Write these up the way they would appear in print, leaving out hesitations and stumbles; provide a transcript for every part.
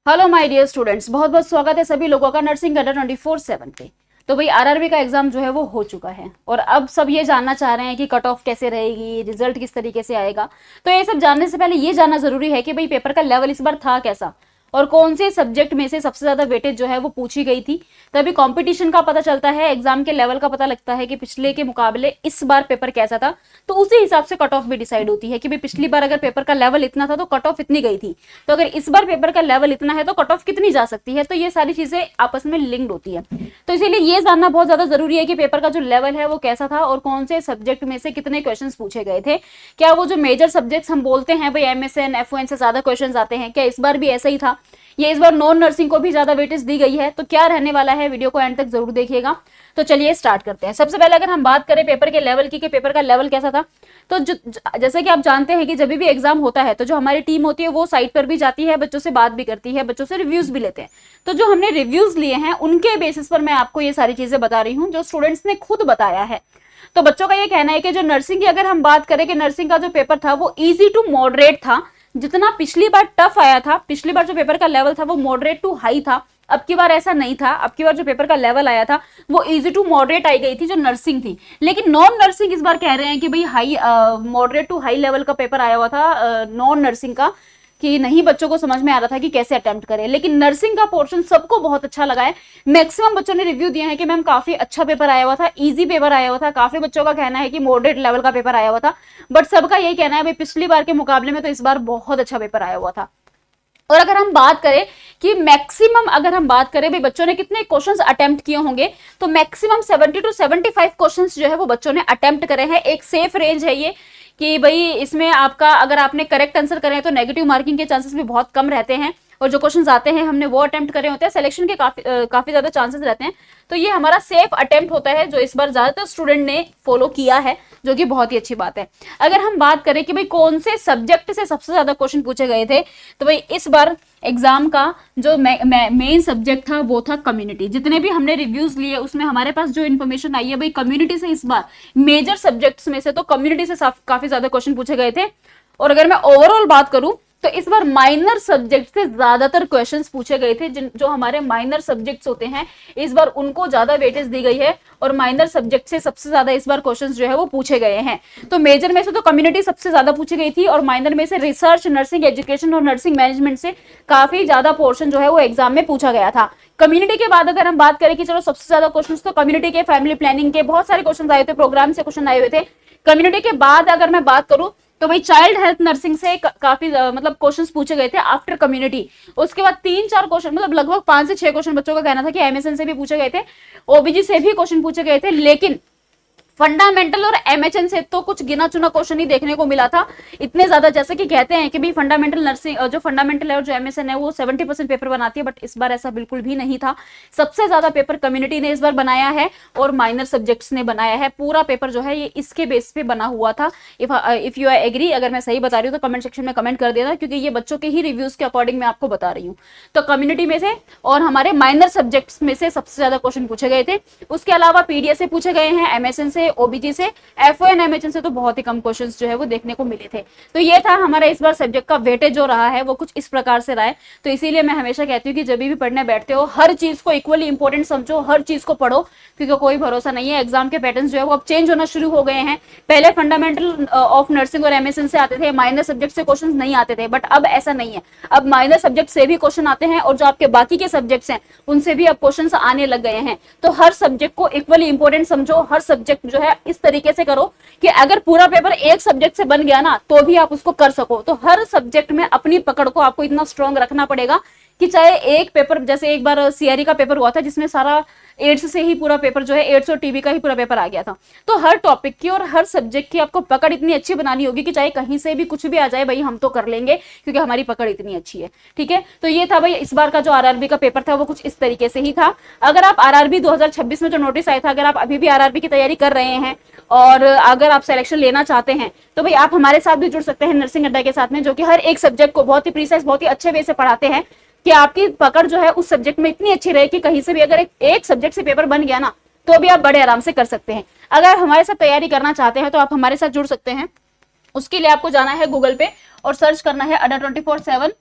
Hello my dear students, बहुत बहुत स्वागत है सभी लोगों का नर्सिंग अड्डा 24/7 पे। तो भाई आरआरबी का एग्जाम जो है वो हो चुका है और अब सब ये जानना चाह रहे हैं कि कट ऑफ कैसे रहेगी, रिजल्ट किस तरीके से आएगा। तो ये सब जानने से पहले ये जानना जरूरी है कि भाई पेपर का लेवल इस बार था कैसा और कौन से सब्जेक्ट में से सबसे ज्यादा वेटेज जो है वो पूछी गई थी। तभी कंपटीशन का पता चलता है, एग्जाम के लेवल का पता लगता है कि पिछले के मुकाबले इस बार पेपर कैसा था। तो उसी हिसाब से कट ऑफ भी डिसाइड होती है कि भाई पिछली बार अगर पेपर का लेवल इतना था तो कट ऑफ इतनी गई थी, तो अगर इस बार पेपर का लेवल इतना है तो कट ऑफ कितनी जा सकती है। तो ये सारी चीजें आपस में लिंक्ड होती है। तो इसीलिए ये जानना बहुत ज्यादा जरूरी है कि पेपर का जो लेवल है वो कैसा था और कौन से सब्जेक्ट में से कितने क्वेश्चन पूछे गए थे। क्या वो जो मेजर सब्जेक्ट्स हम बोलते हैं भाई एमएसएन एफओएन से ज्यादा क्वेश्चन आते हैं, क्या इस बार भी ऐसा ही था? ये इस बार नॉन नर्सिंग को भी ज्यादा वेटेज दी गई है? तो क्या रहने वाला है, वीडियो को एंड तक जरूर देखिएगा। तो चलिए स्टार्ट करते हैं। सबसे पहले अगर हम बात करें पेपर के लेवल की कि पेपर का लेवल कैसा था, तो जैसे कि आप जानते हैं कि जब भी एग्जाम होता है तो जो हमारी टीम होती है वो साइट पर भी जाती है, बच्चों से बात भी करती है, बच्चों से रिव्यूज भी लेते हैं। तो जो हमने रिव्यूज लिए हैं उनके बेसिस पर मैं आपको ये सारी चीजें बता रही हूँ जो स्टूडेंट्स ने खुद बताया है। तो बच्चों का ये कहना है कि जो नर्सिंग की अगर हम बात करें कि नर्सिंग का जो पेपर था वो इजी टू मॉडरेट था। जितना पिछली बार टफ आया था, पिछली बार जो पेपर का लेवल था वो मॉडरेट टू हाई था, अब की बार ऐसा नहीं था। अब की बार जो पेपर का लेवल आया था वो इजी टू मॉडरेट आई गई थी जो नर्सिंग थी। लेकिन नॉन नर्सिंग इस बार कह रहे हैं कि भाई high moderate to high level का पेपर आया हुआ था नॉन नर्सिंग का, कि नहीं बच्चों को समझ में आ रहा था कि कैसे अटेम्प्ट करें। लेकिन नर्सिंग का पोर्शन सबको बहुत अच्छा लगा है। मैक्सिमम बच्चों ने रिव्यू दिया है कि मैम काफी अच्छा पेपर आया हुआ था, इजी पेपर आया हुआ था। काफी बच्चों का कहना है कि मॉडरेट लेवल का पेपर आया हुआ था, बट सबका यही कहना है भाई पिछली बार के मुकाबले में तो इस बार बहुत अच्छा पेपर आया हुआ था। और अगर हम बात करें कि मैक्सिमम अगर हम बात करें भाई बच्चों ने कितने क्वेश्चंस अटेम्प्ट किए होंगे, तो मैक्सिमम 70 to 75 क्वेश्चंस जो है वो बच्चों ने अटेम्प्ट करे हैं। एक सेफ रेंज है ये कि भाई इसमें आपका अगर आपने करेक्ट आंसर करें तो नेगेटिव मार्किंग के चांसेस भी बहुत कम रहते हैं और जो क्वेश्चंस आते हैं हमने वो अटेम्प्ट करे होते हैं, सिलेक्शन के काफी ज्यादा चांसेस रहते हैं। तो ये हमारा सेफ अटेम्प्ट होता है जो इस बार ज्यादातर स्टूडेंट ने फॉलो किया है, जो कि बहुत ही अच्छी बात है। अगर हम बात करें कि भाई कौन से सब्जेक्ट से सबसे ज्यादा क्वेश्चन पूछे गए थे, तो भाई इस बार एग्जाम का जो मेन सब्जेक्ट था वो था कम्युनिटी। जितने भी हमने रिव्यूज लिए उसमें हमारे पास जो इन्फॉर्मेशन आई है भाई कम्युनिटी से इस बार मेजर सब्जेक्ट्स में से तो कम्युनिटी से काफी ज्यादा क्वेश्चन पूछे गए थे। और अगर मैं ओवरऑल बात करूं तो इस बार माइनर सब्जेक्ट से ज्यादातर क्वेश्चंस पूछे गए थे। जो हमारे माइनर सब्जेक्ट्स होते हैं इस बार उनको ज्यादा वेटेज दी गई है और माइनर सब्जेक्ट से सबसे ज्यादा इस बार क्वेश्चंस जो है वो पूछे गए हैं। तो मेजर में से तो कम्युनिटी सबसे ज्यादा पूछी गई थी और माइनर में से रिसर्च, नर्सिंग एजुकेशन और नर्सिंग मैनेजमेंट से काफी ज्यादा पोर्शन जो है वो एग्जाम में पूछा गया था। कम्युनिटी के बाद अगर हम बात करें कि चलो सबसे ज्यादा क्वेश्चंस तो कम्युनिटी के, फैमिली प्लानिंग के बहुत सारे क्वेश्चन आए थे, प्रोग्राम से क्वेश्चन आए हुए थे। कम्युनिटी के बाद अगर मैं बात करूं तो भाई चाइल्ड हेल्थ नर्सिंग से काफी मतलब क्वेश्चंस पूछे गए थे आफ्टर कम्युनिटी। उसके बाद 3-4 क्वेश्चन मतलब लगभग 5 से 6 क्वेश्चन बच्चों का कहना था कि एमएसएन से भी पूछे गए थे, ओबीजी से भी क्वेश्चन पूछे गए थे। लेकिन फंडामेंटल और एमएचएन से तो कुछ गिना चुना क्वेश्चन ही देखने को मिला था। इतने ज्यादा जैसे कि कहते हैं कि भाई फंडामेंटल नर्सिंग जो फंडामेंटल है और जो एमएसएन है वो 70% पेपर बनाती है, बट इस बार ऐसा बिल्कुल भी नहीं था। सबसे ज्यादा पेपर कम्युनिटी ने इस बार बनाया है और माइनर सब्जेक्ट्स ने बनाया है। पूरा पेपर जो है ये इसके बेस पे बना हुआ था। इफ यू आर एग्री, अगर मैं सही बता रही हूँ तो कमेंट सेक्शन में कमेंट कर देना, क्योंकि ये बच्चों के ही रिव्यूज के अकॉर्डिंग मैं आपको बता रही हूँ। तो कम्युनिटी में से और हमारे माइनर सब्जेक्ट्स में से सबसे ज्यादा क्वेश्चन पूछे गए थे। उसके अलावा पीडीएस से पूछे गए हैं, एमएसएन से, ओबीजी से, एफओएन एमएचएन से तो बहुत ही कम क्वेश्चंस जो है वो देखने को मिले थे। तो ये था हमारा इस बार सब्जेक्ट का वेटेज जो रहा है वो कुछ इस प्रकार से रहा है। तो इसीलिए मैं हमेशा कहती हूँ कि जब भी पढ़ने बैठते हो हर चीज को इक्वली इंपॉर्टेंट समझो, हर चीज को पढ़ो, क्योंकि कोई भरोसा नहीं है। एग्जाम के पैटर्न जो है वो अब चेंज होना शुरू हो गए हैं। पहले फंडामेंटल ऑफ नर्सिंग और एमएसएन से आते थे, माइनर सब्जेक्ट से क्वेश्चन नहीं आते थे, बट अब ऐसा नहीं है। अब माइनर सब्जेक्ट से भी क्वेश्चन आते हैं और जो आपके बाकी के सब्जेक्ट्स हैं उनसे भी अब क्वेश्चन आने लग गए हैं। तो हर सब्जेक्ट को इक्वली इंपॉर्टेंट समझो, हर सब्जेक्ट जो है इस तरीके से करो कि अगर पूरा पेपर एक सब्जेक्ट से बन गया ना तो भी आप उसको कर सको। तो हर सब्जेक्ट में अपनी पकड़ को आपको इतना स्ट्रांग रखना पड़ेगा कि चाहे एक पेपर, जैसे एक बार सीआरई का पेपर हुआ था जिसमें सारा एड्स से ही पूरा पेपर जो है, एड्स और टीबी का ही पूरा पेपर आ गया था। तो हर टॉपिक की और हर सब्जेक्ट की आपको पकड़ इतनी अच्छी बनानी होगी कि चाहे कहीं से भी कुछ भी आ जाए भाई हम तो कर लेंगे, क्योंकि हमारी पकड़ इतनी अच्छी है। ठीक है, तो ये था भाई इस बार का जो आरआरबी का पेपर था वो कुछ इस तरीके से ही था। अगर आप आरआरबी 2026 में जो नोटिस आया था, अगर आप अभी भी आरआरबी की तैयारी कर रहे हैं और अगर आप सिलेक्शन लेना चाहते हैं तो भाई आप हमारे साथ भी जुड़ सकते हैं नर्सिंग अड्डा के साथ में, जो कि हर एक सब्जेक्ट को बहुत ही प्रीसाइज, बहुत ही अच्छे वे से पढ़ाते हैं कि आपकी पकड़ जो है उस सब्जेक्ट में इतनी अच्छी रहे कि कहीं से भी अगर एक सब्जेक्ट से पेपर बन गया ना तो भी आप बड़े आराम से कर सकते हैं। अगर हमारे साथ तैयारी करना चाहते हैं तो आप हमारे साथ जुड़ सकते हैं। उसके लिए आपको जाना है गूगल पे और सर्च करना है अड्डा 24/7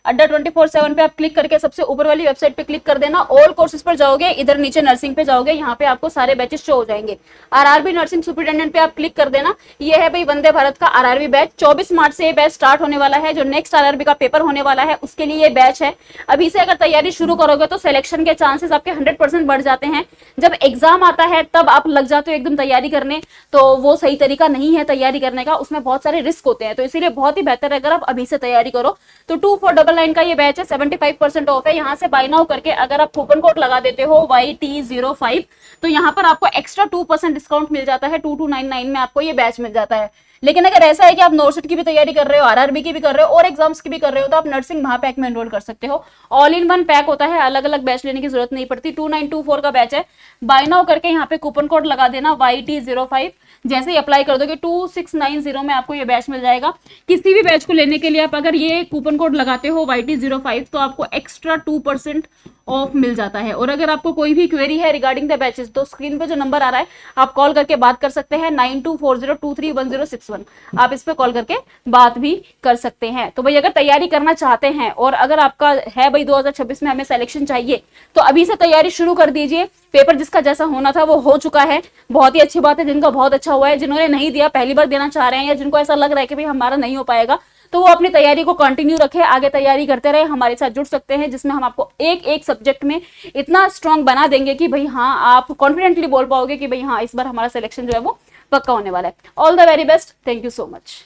अड्डा 24/7 पे आप क्लिक करके सबसे ऊपर वाली वेबसाइट पे क्लिक कर देना, ऑल कोर्सेज पर जाओगे, इधर नीचे नर्सिंग पे जाओगे, यहाँ पे आपको सारे बैचेस शो हो जाएंगे। आरआरबी नर्सिंग सुपरिटेंडेंट पे आप क्लिक कर देना। ये है भाई वंदे भारत का आरआरबी बैच, 24 मार्च से ये बैच स्टार्ट होने वाला है। जो नेक्स्ट आरआरबी का पेपर होने वाला है उसके लिए ये बैच है। अभी से अगर तैयारी शुरू करोगे तो सिलेक्शन के चांसेस आपके 100% बढ़ जाते हैं। जब एग्जाम आता है तब आप लग जाते हो एकदम तैयारी करने, तो वो सही तरीका नहीं है तैयारी करने का, उसमें बहुत सारे रिस्क होते हैं। तो इसीलिए बहुत ही बेहतर है अगर आप अभी से तैयारी करो। तो 2499 का ये बैच है, 75% ऑफ है। यहाँ से बाय नाउ करके अगर आप कूपन कोड लगा देते हो YT05 तो यहाँ पर आपको एक्स्ट्रा 2% डिस्काउंट मिल जाता है। 2299 में आपको ये बैच मिल जाता है। लेकिन अगर ऐसा है कि आप नोटसेट की भी तैयारी कर रहे हो, आरआरबी की भी कर रहे हो और एग्जाम्स की भी कर रहे हो, तो आप नर्सिंग महापैक में एनरोल कर सकते हो। ऑल इन वन पैक होता है, अलग अलग बैच लेने की जरूरत नहीं पड़ती। 2924 का बैच है। बाय नाउ करके यहाँ पे कूपन कोड लगा देना YT05, जैसे ही अप्लाई कर दोगे 2690 में आपको ये बैच मिल जाएगा। किसी भी बैच को लेने के लिए आप अगर ये कूपन कोड लगाते हो YT05 तो आपको एक्स्ट्रा 2% ऑफ मिल जाता है। और अगर आपको कोई भी क्वेरी है रिगार्डिंग द बैचेस तो स्क्रीन पे जो नंबर आ रहा है आप कॉल करके बात कर सकते हैं, 9240231061। आप इस पे कॉल करके बात भी कर सकते हैं। तो भाई अगर तैयारी करना चाहते हैं और अगर आपका है भाई 2026 में हमें सिलेक्शन चाहिए तो अभी से तैयारी शुरू कर दीजिए। पेपर जिसका जैसा होना था वो हो चुका है, बहुत ही अच्छी बात है। जिनका बहुत अच्छा हुआ है, जिन्होंने नहीं दिया पहली बार देना चाह रहे हैं, या जिनको ऐसा लग रहा है कि भाई हमारा नहीं हो पाएगा, तो वो अपनी तैयारी को कंटिन्यू रखे, आगे तैयारी करते रहे, हमारे साथ जुड़ सकते हैं, जिसमें हम आपको एक एक सब्जेक्ट में इतना स्ट्रांग बना देंगे कि भाई हाँ आप कॉन्फिडेंटली बोल पाओगे कि भाई हाँ इस बार हमारा सिलेक्शन जो है वो पक्का होने वाला है। All the very best, thank you so much.